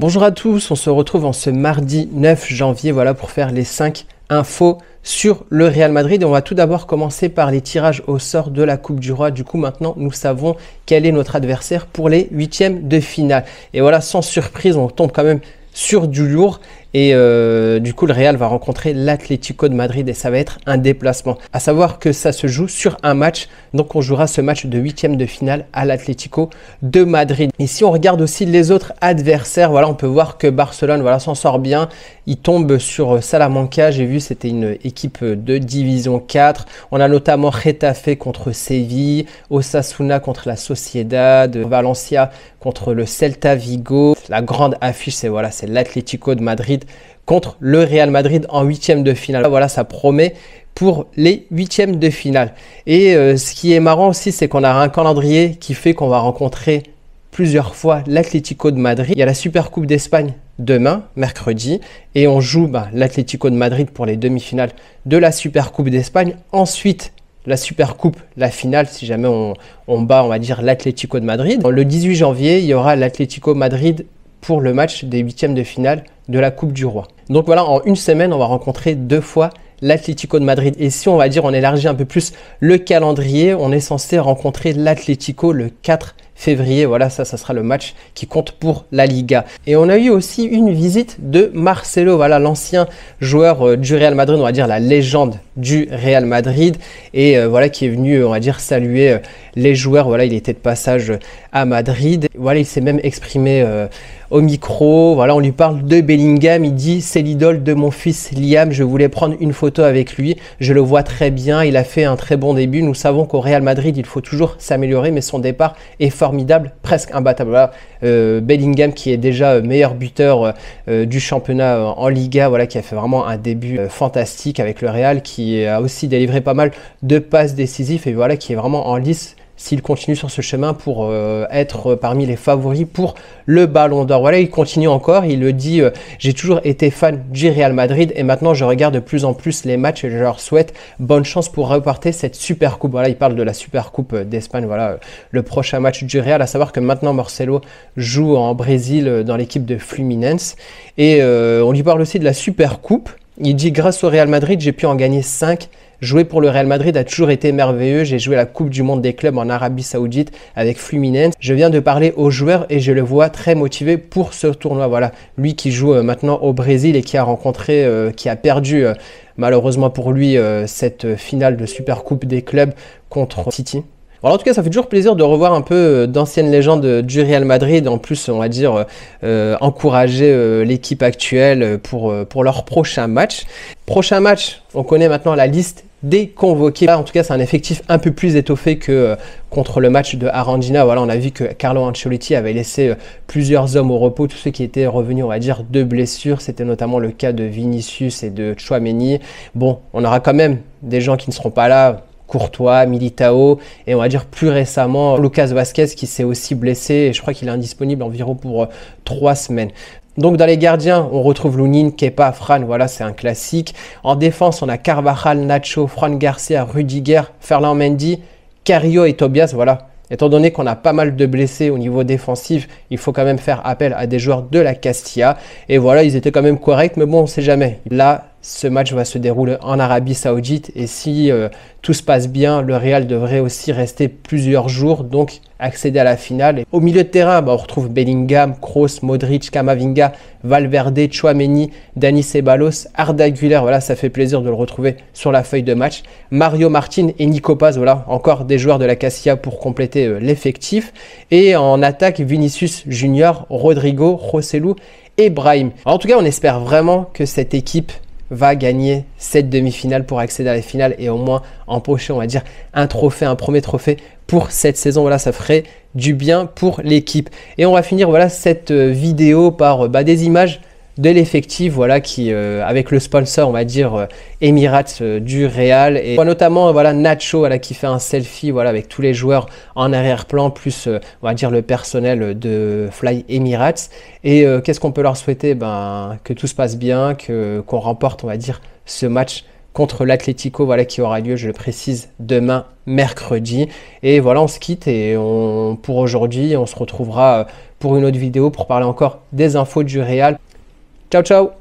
Bonjour à tous, on se retrouve en ce mardi 9 janvier voilà, pour faire les 5 infos sur le Real Madrid. Et on va tout d'abord commencer par les tirages au sort de la Coupe du Roi. Du coup, maintenant, nous savons quel est notre adversaire pour les huitièmes de finale. Et voilà, sans surprise, on tombe quand même sur du lourd. Et du coup, le Real va rencontrer l'Atlético de Madrid et ça va être un déplacement. À savoir que ça se joue sur un match. Donc, on jouera ce match de huitième de finale à l'Atlético de Madrid. Et si on regarde aussi les autres adversaires, voilà, on peut voir que Barcelone voilà, s'en sort bien. Il tombe sur Salamanca. J'ai vu, c'était une équipe de division 4. On a notamment Getafe contre Séville, Osasuna contre la Sociedad, Valencia contre le Celta Vigo. La grande affiche, c'est voilà, c'est l'Atlético de Madrid contre le Real Madrid en huitième de finale. Voilà, ça promet pour les huitièmes de finale. Et ce qui est marrant aussi, c'est qu'on a un calendrier qui fait qu'on va rencontrer plusieurs fois l'Atlético de Madrid. Il y a la Super Coupe d'Espagne demain, mercredi, et on joue l'Atlético de Madrid pour les demi-finales de la Super Coupe d'Espagne. Ensuite, la Super Coupe, la finale, si jamais on bat, on va dire, l'Atlético de Madrid. Le 18 janvier, il y aura l'Atlético Madrid pour le match des huitièmes de finale de la Coupe du Roi. Donc voilà, en une semaine, on va rencontrer deux fois l'Atlético de Madrid. Et si on va dire, on élargit un peu plus le calendrier, on est censé rencontrer l'Atlético le 4 février. Voilà, ça sera le match qui compte pour la Liga. Et on a eu aussi une visite de Marcelo, voilà, l'ancien joueur du Real Madrid, on va dire la légende du Real Madrid. Et voilà, qui est venu, on va dire, saluer les joueurs. Voilà, il était de passage à Madrid. Voilà, il s'est même exprimé au micro. Voilà, on lui parle de Bellingham. Il dit, c'est l'idole de mon fils Liam. Je voulais prendre une photo avec lui. Je le vois très bien. Il a fait un très bon début. Nous savons qu'au Real Madrid, il faut toujours s'améliorer, mais son départ est formidable, presque imbattable. Voilà, Bellingham qui est déjà meilleur buteur du championnat en Liga, voilà, qui a fait vraiment un début fantastique avec le Real, qui a aussi délivré pas mal de passes décisives et voilà, qui est vraiment en lice s'il continue sur ce chemin pour être parmi les favoris pour le Ballon d'Or. Voilà, il continue encore, il le dit, j'ai toujours été fan du Real Madrid et maintenant je regarde de plus en plus les matchs et je leur souhaite bonne chance pour repartir cette Super Coupe. Voilà, il parle de la Super Coupe d'Espagne, voilà, le prochain match du Real, à savoir que maintenant Marcelo joue en Brésil dans l'équipe de Fluminense et on lui parle aussi de la Super Coupe. Il dit, grâce au Real Madrid, j'ai pu en gagner 5. Jouer pour le Real Madrid a toujours été merveilleux. J'ai joué la Coupe du Monde des clubs en Arabie Saoudite avec Fluminense. Je viens de parler aux joueurs et je le vois très motivé pour ce tournoi. Voilà, lui qui joue maintenant au Brésil et qui a rencontré, qui a perdu malheureusement pour lui cette finale de Super Coupe des clubs contre City. Alors en tout cas, ça fait toujours plaisir de revoir un peu d'anciennes légendes du Real Madrid. En plus, on va dire, encourager l'équipe actuelle pour leur prochain match. Prochain match, on connaît maintenant la liste des convoqués. Là, en tout cas, c'est un effectif un peu plus étoffé que contre le match de Arandina. Voilà, on a vu que Carlo Ancelotti avait laissé plusieurs hommes au repos, tous ceux qui étaient revenus, on va dire, de blessures. C'était notamment le cas de Vinicius et de Tchouaméni. Bon, on aura quand même des gens qui ne seront pas là. Courtois, Militao et on va dire plus récemment Lucas Vazquez qui s'est aussi blessé et je crois qu'il est indisponible environ pour 3 semaines. Donc dans les gardiens, on retrouve Lunin, Kepa, Fran, voilà, c'est un classique. En défense, on a Carvajal, Nacho, Fran Garcia, Rudiger, Ferland Mendy, Carrillo et Tobias, voilà. Étant donné qu'on a pas mal de blessés au niveau défensif, il faut quand même faire appel à des joueurs de la Castilla. Et voilà, ils étaient quand même corrects, mais bon, on ne sait jamais. Là, ce match va se dérouler en Arabie Saoudite et si tout se passe bien, le Real devrait aussi rester plusieurs jours, donc accéder à la finale. Et au milieu de terrain, on retrouve Bellingham, Kroos, Modric, Camavinga, Valverde, Tchouaméni, Dani Ceballos, Arda Güler, voilà, ça fait plaisir de le retrouver sur la feuille de match. Mario Martin et Nico Paz, voilà, encore des joueurs de la Castilla pour compléter l'effectif. Et en attaque, Vinicius Junior, Rodrigo, Joselu et Brahim. Alors, en tout cas, on espère vraiment que cette équipe va gagner cette demi-finale pour accéder à la finale et au moins empocher, on va dire, un trophée, un premier trophée pour cette saison. Voilà, ça ferait du bien pour l'équipe. Et on va finir voilà, cette vidéo par des images de l'effectif, voilà, qui avec le sponsor, on va dire Emirates du Real, et notamment voilà Nacho, voilà, qui fait un selfie, voilà, avec tous les joueurs en arrière-plan, plus on va dire le personnel de Fly Emirates. Et qu'est-ce qu'on peut leur souhaiter? Que tout se passe bien, qu'on remporte, on va dire, ce match contre l'Atlético, voilà, qui aura lieu, je le précise, demain mercredi. Et voilà, on se quitte et pour aujourd'hui, on se retrouvera pour une autre vidéo pour parler encore des infos du Real. Ciao, ciao!